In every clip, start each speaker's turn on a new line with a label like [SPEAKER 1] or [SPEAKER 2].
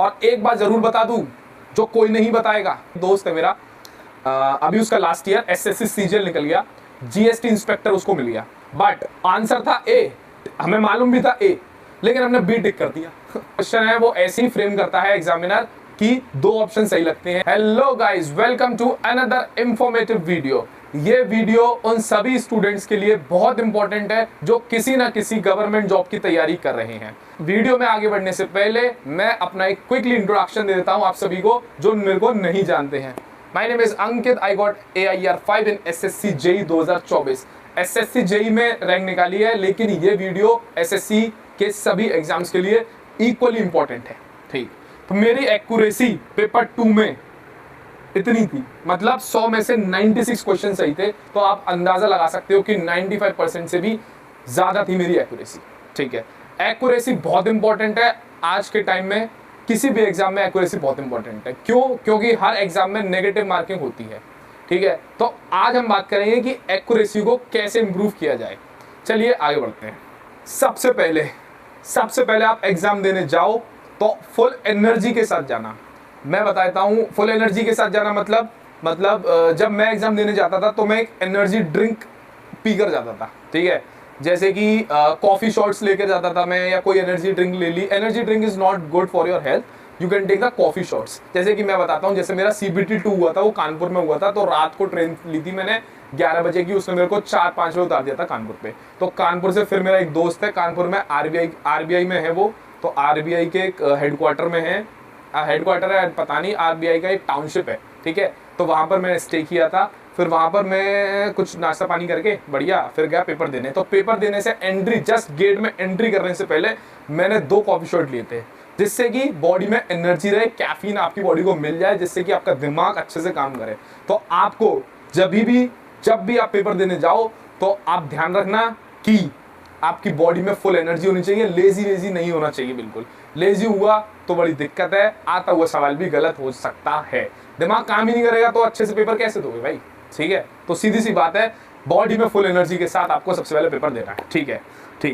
[SPEAKER 1] और एक बात जरूर बता दूं जो कोई नहीं बताएगा, दोस्त है मेरा, अभी उसका लास्ट ईयर एसएससी सीजीएल निकल गया, जीएसटी इंस्पेक्टर उसको मिल गया, बट आंसर था ए, हमें मालूम भी था ए, लेकिन हमने बी टिक कर दिया। क्वेश्चन है वो ऐसे ही फ्रेम करता है एग्जामिनर कि दो ऑप्शन सही लगते हैं। Hello guys, welcome to another informative video. ये वीडियो उन सभी स्टूडेंट्स के लिए बहुत इंपॉर्टेंट है जो किसी ना किसी गवर्नमेंट जॉब की तैयारी कर रहे हैं। वीडियो में आगे बढ़ने से पहले मैं अपना एक क्विकली इंट्रोडक्शन दे देता हूं आप सभी को जो मेरे को नहीं जानते हैं। My name is Ankit, I got AIR 5 in SSC JEE 2024। SSC JEE में रैंक निकाली है, लेकिन ये वीडियो SSC के सभी एग्जाम्स के लिए इक्वली इंपॉर्टेंट है। ठीक, तो मेरी एक्यूरेसी पेपर 2 में इतनी थी, मतलब 100 में से 96 क्वेश्चन सही थे, तो आप अंदाजा लगा सकते हो कि 95% से भी ज्यादा थी मेरी एक्यूरेसी। ठीक है, एक्यूरेसी बहुत इंपॉर्टेंट है आज के टाइम में, किसी भी एग्जाम में एक्यूरेसी बहुत इंपॉर्टेंट है। क्यों? क्योंकि हर एग्जाम में नेगेटिव मार्किंग होती है। ठीक है, तो आज हम बात करेंगे कि एक्यूरेसी को कैसे इंप्रूव किया जाए। चलिए आगे बढ़ते हैं। सबसे पहले आप एग्जाम देने जाओ तो फुल एनर्जी के साथ जाना। मैं बताता हूँ फुल एनर्जी के साथ जाना मतलब जब मैं एग्जाम देने जाता था तो मैं एक एनर्जी ड्रिंक पी कर जाता था। ठीक है, जैसे कि कॉफी शॉट्स लेकर जाता था मैं, या कोई एनर्जी ड्रिंक ले ली। Energy drink is not good for your health, you can take the coffee shots. जैसे कि मैं बताता हूँ, जैसे मेरा CBT 2 हुआ था, वो कानपुर में हुआ था, तो रात को ट्रेन ली थी मैंने 11 बजे की, उसने मेरे को 4-5 बजे उतार दिया था कानपुर पे। तो कानपुर से फिर मेरा एक दोस्त है कानपुर में, RBI में है वो, तो RBI के हेडक्वार्टर में है, हेडक्वार्टर है पता नहीं, RBI का एक टाउनशिप है। ठीक है, तो वहां पर मैंने स्टे किया था, फिर वहां पर मैं कुछ नाश्ता पानी करके बढ़िया फिर गया पेपर देने। तो पेपर देने से एंट्री, जस्ट गेट में एंट्री करने से पहले मैंने 2 कॉफी शॉट लिए थे, जिससे कि बॉडी में एनर्जी रहे, कैफीन आपकी बॉडी को मिल जाए, जिससे कि आपका दिमाग अच्छे से काम करे। तो आपको जब भी आप पेपर देने जाओ तो आप ध्यान रखना कि आपकी बॉडी में फुल एनर्जी होनी चाहिए, लेजी नहीं होना चाहिए बिल्कुल। लेजी हुआ तो बड़ी दिक्कत है, आता हुआ सवाल भी गलत हो सकता है। दिमाग काम ही नहीं करेगा तो अच्छे से पेपर कैसे दोगे भाई। ठीक है, तो सीधी सी बात है, बॉडी में फुल एनर्जी के साथ आपको सबसे पहले पेपर देना है। ठीक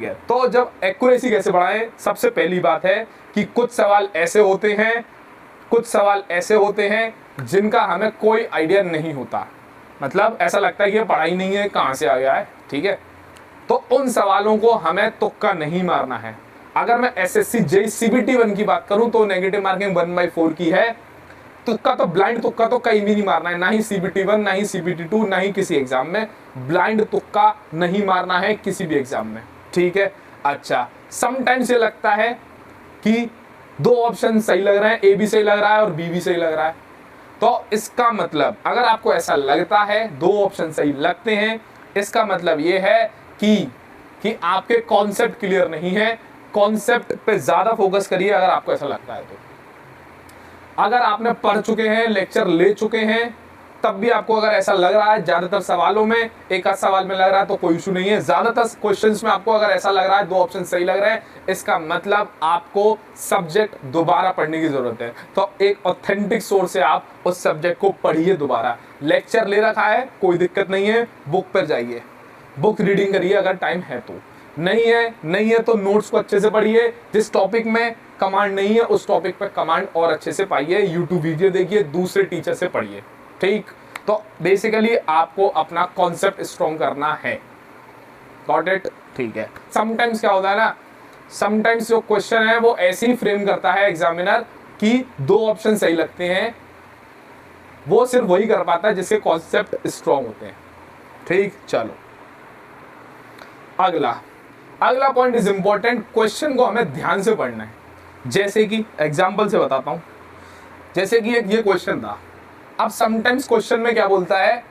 [SPEAKER 1] है, तो जब एक्यूरेसी कैसे बढ़ाएं, सबसे पहली बात है कि कुछ सवाल ऐसे होते हैं जिनका हमें कोई आइडिया नहीं होता, मतलब ऐसा लगता है कि ये पढ़ाई नहीं है, कहां से आ गया है। ठीक है, तो उन सवालों को हमें तुक्का नहीं मारना है। अगर मैं SSC JEE CBT 1 की बात करूं तो नेगेटिव मार्किंग 1/4 की है। तुक्का तो ब्लाइंड तुक्का तो कहीं भी नहीं मारना है, ना ही CBT 1, ना ही CBT 2, ना ही किसी एग्जाम में ब्लाइंड तुक्का नहीं मारना है किसी भी एग्जाम में। ठीक है, अच्छा, समटाइम्स ये लगता है कि 2 ऑप्शन सही लग रहे हैं, A भी सही लग रहा है और B भी सही लग रहा है। तो इसका मतलब, अगर आपको ऐसा लगता है 2 ऑप्शन सही लगते हैं, इसका मतलब ये है कि आपके कॉन्सेप्ट क्लियर नहीं है। कॉन्सेप्ट पे ज्यादा फोकस करिए अगर आपको ऐसा लगता है तो। अगर आपने पढ़ चुके हैं, लेक्चर ले चुके हैं, तब भी आपको अगर ऐसा लग रहा है, ज्यादातर सवालों में, एक आध सवाल में लग रहा है तो कोई इशू नहीं है। ज्यादातर क्वेश्चंस में आपको अगर ऐसा लग रहा है 2 ऑप्शन सही लग रहे हैं, इसका मतलब आपको सब्जेक्ट दोबारा पढ़ने की जरूरत है। तो एक ऑथेंटिक सोर्स से आप उस सब्जेक्ट को पढ़िए दोबारा। लेक्चर ले रखा है, कोई दिक्कत नहीं है, बुक पर जाइए, बुक रीडिंग करिए अगर टाइम है तो। नहीं है तो नोट्स को अच्छे से पढ़िए। जिस टॉपिक में कमांड नहीं है उस टॉपिक पर कमांड और अच्छे से पाइए, यूट्यूब वीडियो देखिए, दूसरे टीचर से पढ़िए। ठीक, तो बेसिकली आपको अपना कॉन्सेप्ट स्ट्रॉन्ग करना है। Got it? ठीक है। समटाइम्स क्या होता है ना, समटाइम्स जो क्वेश्चन है वो ऐसे ही फ्रेम करता है एग्जामिनर कि 2 ऑप्शन सही लगते हैं, वो सिर्फ वही कर पाता है जिसके कॉन्सेप्ट स्ट्रॉन्ग होते हैं। ठीक, चलो अगला पॉइंट इज इंपॉर्टेंट। क्वेश्चन को हमें ध्यान से पढ़ना है। जैसे कि एग्जांपल से बताता हूं, जैसे कि एक ये क्वेश्चन था। अब समटाइम्स क्वेश्चन में क्या बोलता है,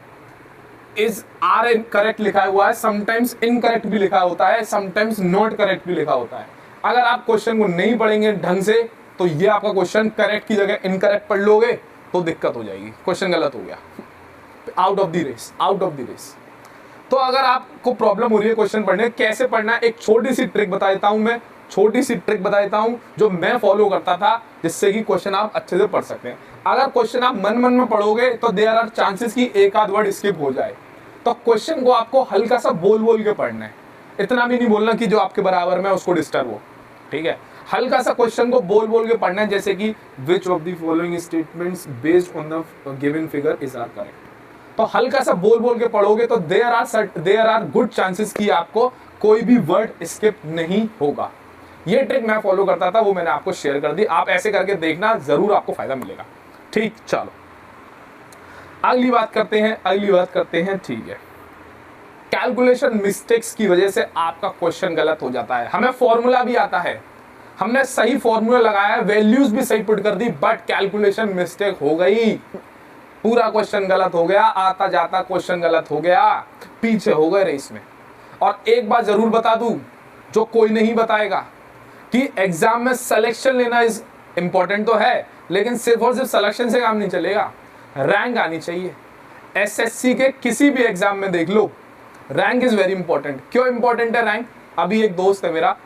[SPEAKER 1] इज आर करेक्ट लिखा हुआ है, समटाइम्स इनकरेक्ट भी लिखा होता है, समटाइम्स नॉट करेक्ट भी लिखा होता है। अगर आप क्वेश्चन को नहीं पढ़ेंगे ढंग से तो ये आपका क्वेश्चन करेक्ट की जगह इनकरेक्ट पढ़ लोगे तो दिक्कत हो जाएगी, क्वेश्चन गलत हो गया, आउट ऑफ द रेस। तो अगर आपको प्रॉब्लम हो रही है क्वेश्चन पढ़ने, कैसे पढ़ना है, एक छोटी सी ट्रिक बता देता हूं जो मैं फॉलो करता था, जिससे कि क्वेश्चन आप अच्छे से पढ़ सकते हैं। अगर क्वेश्चन आप मन में पढ़ोगे तो देयर आर चांसेस कि एक आध वर्ड स्किप हो जाए। तो क्वेश्चन को आपको हल्का सा बोल के पढ़ना है, इतना भी नहीं बोलना कि जो आपके बराबर में उसको डिस्टर्ब हो। ठीक है, हल्का सा क्वेश्चन को बोल बोल के पढ़ना है, जैसे कि which of the following statements based on the given figure is are correct. तो हल्का सा बोल बोल के पढ़ोगे तो देयर आर गुड चांसेस कि आपको कोई भी वर्ड स्किप नहीं होगा। ये ट्रिक मैं फॉलो करता था, वो मैंने आपको शेयर कर दी। आप ऐसे करके देखना, जरूर आपको फायदा मिलेगा। ठीक, चलो अगली बात करते हैं। ठीक है, कैलकुलेशन मिस्टेक्स की वजह से आपका क्वेश्चन गलत हो जाता है। हमें फॉर्मूला भी आता है, हमने सही फॉर्मूला लगाया, वैल्यूज भी सही पुट कर दी, बट कैलकुलेशन मिस्टेक हो गई, पूरा क्वेश्चन गलत हो गया, आता जाता क्वेश्चन गलत हो गया, पीछे हो गए रेस में। और एक बात जरूर बता दूं, जो कोई नहीं बताएगा, कि एग्जाम में सिलेक्शन लेना इज इंपॉर्टेंट तो है, लेकिन सिर्फ और सिर्फ सिलेक्शन से काम नहीं चलेगा, रैंक आनी चाहिए। एसएससी के किसी भी एग्जाम में देख लो, रैंक इज वेरी इंपॉर्टेंट। क्यों इंपॉर्टेंट है रैंक? अभी एक दोस्त है मेरा,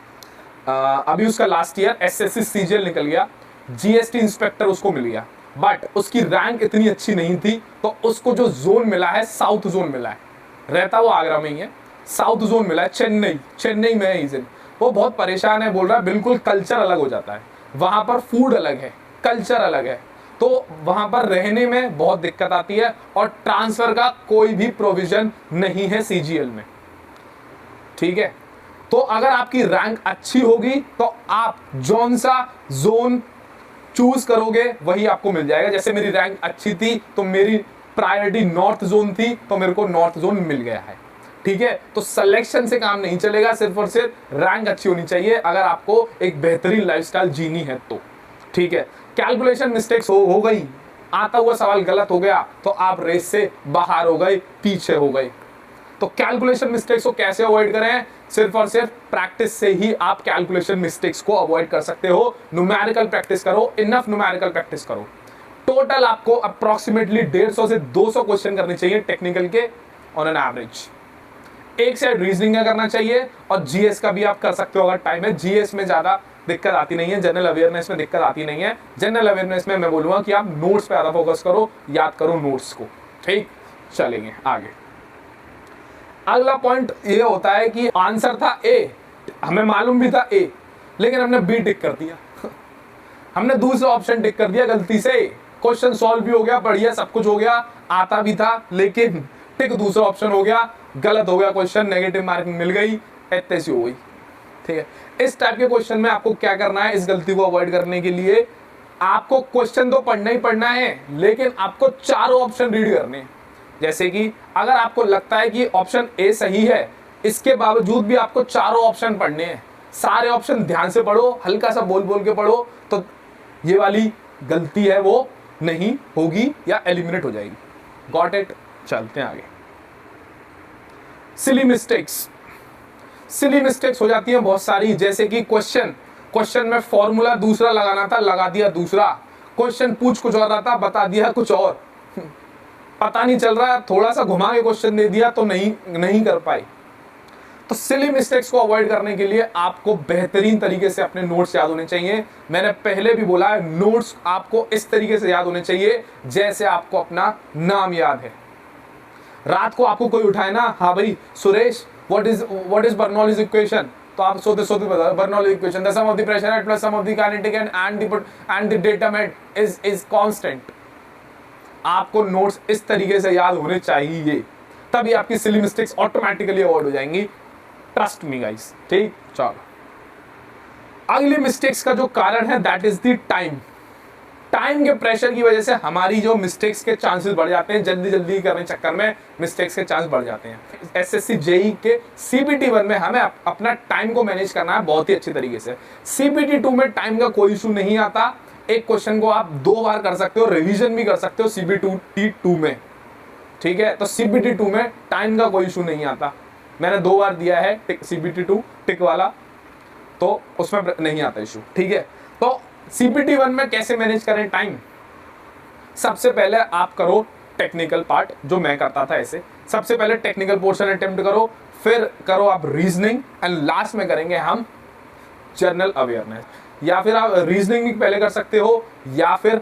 [SPEAKER 1] अभी उसका लास्ट ईयर एसएससी सीजीएल निकल गया, जीएसटी इंस्पेक्टर उसको मिल गया, बट उसकी रैंक इतनी अच्छी नहीं थी, तो उसको जो जोन मिला है, साउथ जोन मिला है, रहता वो आगरा में ही है, साउथ जोन मिला है, चेन्नई में है इजन। वो बहुत परेशान है, बोल रहा है बिल्कुल कल्चर अलग हो जाता है, वहां पर फूड अलग है, कल्चर अलग है, तो वहां पर रहने में बहुत दिक्कत आती है, और ट्रांसफर का कोई भी प्रोविजन नहीं है सीजीएल में। ठीक है, तो अगर आपकी रैंक अच्छी होगी तो आप जौन सा जोन चूज करोगे वही आपको मिल जाएगा। जैसे मेरी रैंक अच्छी थी तो मेरी प्रायोरिटी नॉर्थ जोन थी, तो मेरे को नॉर्थ जोन मिल गया है। ठीक है, तो सिलेक्शन से काम नहीं चलेगा, सिर्फ और सिर्फ रैंक अच्छी होनी चाहिए अगर आपको एक बेहतरीन लाइफस्टाइल जीनी है तो। ठीक है, कैलकुलेशन मिस्टेक्स हो गई, आता हुआ सवाल गलत हो गया, तो आप रेस से बाहर हो गए, पीछे हो गए। तो कैलकुलेशन मिस्टेक्स को कैसे अवॉइड करें? सिर्फ और सिर्फ प्रैक्टिस से ही आप कैलकुलेशन मिस्टेक्स को अवॉइड कर सकते हो। न्यूमेरिकल प्रैक्टिस करो, इनफ न्यूमेरिकल प्रैक्टिस करो। टोटल आपको अप्रोक्सीमेटली 150 से 200 क्वेश्चन करने चाहिए टेक्निकल के ऑन एन एवरेज। एक साइड रीजनिंग का करना चाहिए, और जीएस का भी आप कर सकते हो अगर टाइम है। जीएस में ज्यादा दिक्कत आती नहीं है, जनरल अवेयरनेस में दिक्कत आती नहीं है। जनरल अवेयरनेस में मैं बोलूंगा कि आप नोट्स पे ज्यादा फोकस करो, याद करो नोट्स को। ठीक, चलेंगे आगे। अगला पॉइंट ये होता है कि आंसर था ए, हमें मालूम भी था ए, लेकिन हमने बी टिक कर दिया हमने दूसरा ऑप्शन टिक कर दिया गलती से। क्वेश्चन सॉल्व भी हो गया, बढ़िया सब कुछ हो गया, आता भी था, लेकिन टिक दूसरा ऑप्शन हो गया, गलत हो गया क्वेश्चन, नेगेटिव मार्किंग मिल गई, इतने सी हो गई। ठीक है, इस टाइप के क्वेश्चन में आपको क्या करना है? इस गलती को अवॉइड करने के लिए आपको क्वेश्चन तो पढ़ना ही पढ़ना है, लेकिन आपको चारों ऑप्शन रीड करने हैं। जैसे कि अगर आपको लगता है कि ऑप्शन ए सही है, इसके बावजूद भी आपको चारों ऑप्शन पढ़ने हैं, सारे ऑप्शन ध्यान से पढ़ो, हल्का सा बोल बोल के पढ़ो, तो ये वाली गलती है वो नहीं होगी या एलिमिनेट हो जाएगी। Got it? चलते हैं आगे। सिली मिस्टेक्स हो जाती हैं बहुत सारी, जैसे कि क्वेश्चन में फॉर्मूला दूसरा लगाना था, लगा दिया दूसरा, क्वेश्चन पूछ कुछ और रहा था, बता दिया कुछ और, पता नहीं चल रहा, थोड़ा सा घुमा के क्वेश्चन दे दिया तो नहीं कर पाए। तो सिली मिस्टेक्स को अवॉइड करने के लिए आपको बेहतरीन तरीके से अपने नोट्स याद होने चाहिए। मैंने पहले भी बोला है, नोट्स आपको इस तरीके से याद होने चाहिए जैसे आपको अपना नाम याद है। रात को आपको कोई उठाए ना, हाँ भाई Suresh, what is Bernoulli's equation, तो आप सोते सोते बता Bernoulli's equation, the sum of the pressure head plus sum of the kinetic and the data head is constant. आपको नोट्स इस तरीके से याद होने चाहिए, तभी आपकी सिली मिस्टेक्स ऑटोमेटिकली अवॉइड हो जाएंगी। Trust me guys. ठीक, चलो अगली मिस्टेक्स का जो कारण है दैट इज द टाइम के प्रेशर की वजह से हमारी जो मिस्टेक्स के चांसेस बढ़ जाते हैं, जल्दी करने चक्कर में मिस्टेक्स के चांस बढ़ जाते हैं। एसएससी जेई के सीपीटी 1 में हमें अपना टाइम को मैनेज करना है बहुत ही अच्छी तरीके से। सीपीटी 2 में टाइम का कोई इशू नहीं आता, एक क्वेश्चन को आप 2 बार कर सकते हो, रिवीजन भी कर सकते हो सीपीटी 2 में। ठीक है, तो सीपीटी 2 में टाइम का कोई इशू नहीं आता, मैंने 2 बार दिया है सीपीटी 2 टिक वाला, तो उसमें नहीं आता इशू। ठीक है, तो सीपीटी 1 में कैसे मैनेज करें टाइम? सबसे पहले आप करो टेक्निकल पार्ट, जो मैं करता था ऐसे, सबसे पहले टेक्निकल पोर्शन अटेम्प्ट करो, फिर करो आप रीजनिंग, एंड लास्ट में करेंगे हम जनरल अवेयरनेस। या फिर आप रीजनिंग पहले कर सकते हो, या फिर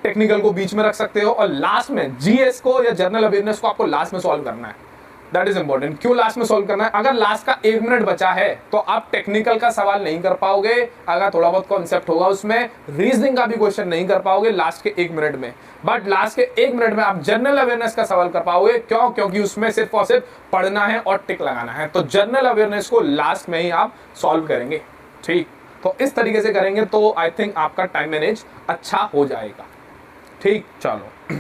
[SPEAKER 1] टेक्निकल को बीच में रख सकते हो, और लास्ट में जीएस को या जनरल अवेयरनेस को आपको लास्ट में सॉल्व करना है। That is important. क्यों लास्ट में सॉल्व करना है? अगर लास्ट का 1 मिनट बचा है तो आप टेक्निकल का सवाल नहीं कर पाओगे, अगर थोड़ा बहुत कॉन्सेप्ट होगा उसमें, रीजनिंग का भी क्वेश्चन नहीं कर पाओगे लास्ट के 1 मिनट में, बट लास्ट के 1 मिनट में आप जनरल अवेयरनेस का सवाल कर पाओगे। क्यों? क्योंकि उसमें सिर्फ और सिर्फ पढ़ना है और टिक लगाना है। तो जनरल अवेयरनेस को लास्ट में ही आप सॉल्व करेंगे। ठीक, तो इस तरीके से करेंगे तो आई थिंक आपका टाइम मैनेज अच्छा हो जाएगा। ठीक, चलो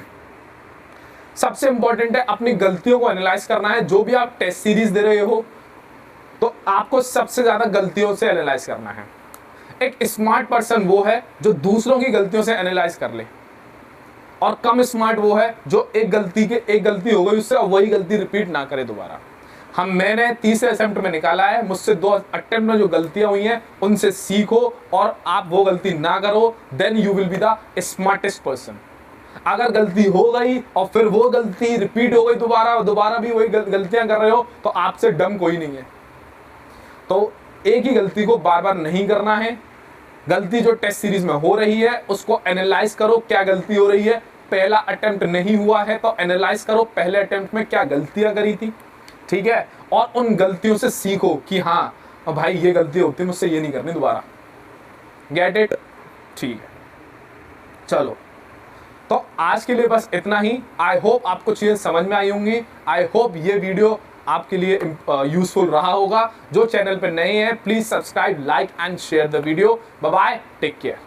[SPEAKER 1] सबसे इंपॉर्टेंट है अपनी गलतियों को एनालाइज करना है। जो भी आप टेस्ट सीरीज दे रहे हो तो आपको सबसे ज्यादा गलतियों से एनालाइज करना है। एक स्मार्ट पर्सन वो है जो दूसरों की गलतियों से एनालाइज कर ले, और कम स्मार्ट वो है जो एक गलती हो गई उससे वही गलती रिपीट ना करे दोबारा। मैंने तीसरे अटेम्प्ट में निकाला है, मुझसे 2 अटेम्प्ट में जो गलतियां हुई हैं उनसे सीखो और आप वो गलती ना करो, then you will be the smartest person. अगर गलती हो गई और फिर वो गलती रिपीट हो गई दोबारा भी वही गलतियां कर रहे हो तो आपसे डम कोई नहीं है। तो एक ही गलती को बार बार नहीं करना है। गलती जो टेस्ट सीरीज में हो रही है उसको एनालाइज करो, क्या गलती हो रही है। पहला अटेम्प्ट नहीं हुआ है तो एनालाइज करो पहले अटेम्प्ट में क्या गलतियां करी थी, ठीक है, और उन गलतियों से सीखो कि हाँ भाई ये गलती होती है, मुझसे ये नहीं करनी दोबारा। Get it? ठीक है, चलो तो आज के लिए बस इतना ही। आई होप आपको चीजें समझ में आई होंगी। आई होप ये वीडियो आपके लिए यूजफुल रहा होगा। जो चैनल पे नए हैं please subscribe, like and share the video. Bye bye, take care.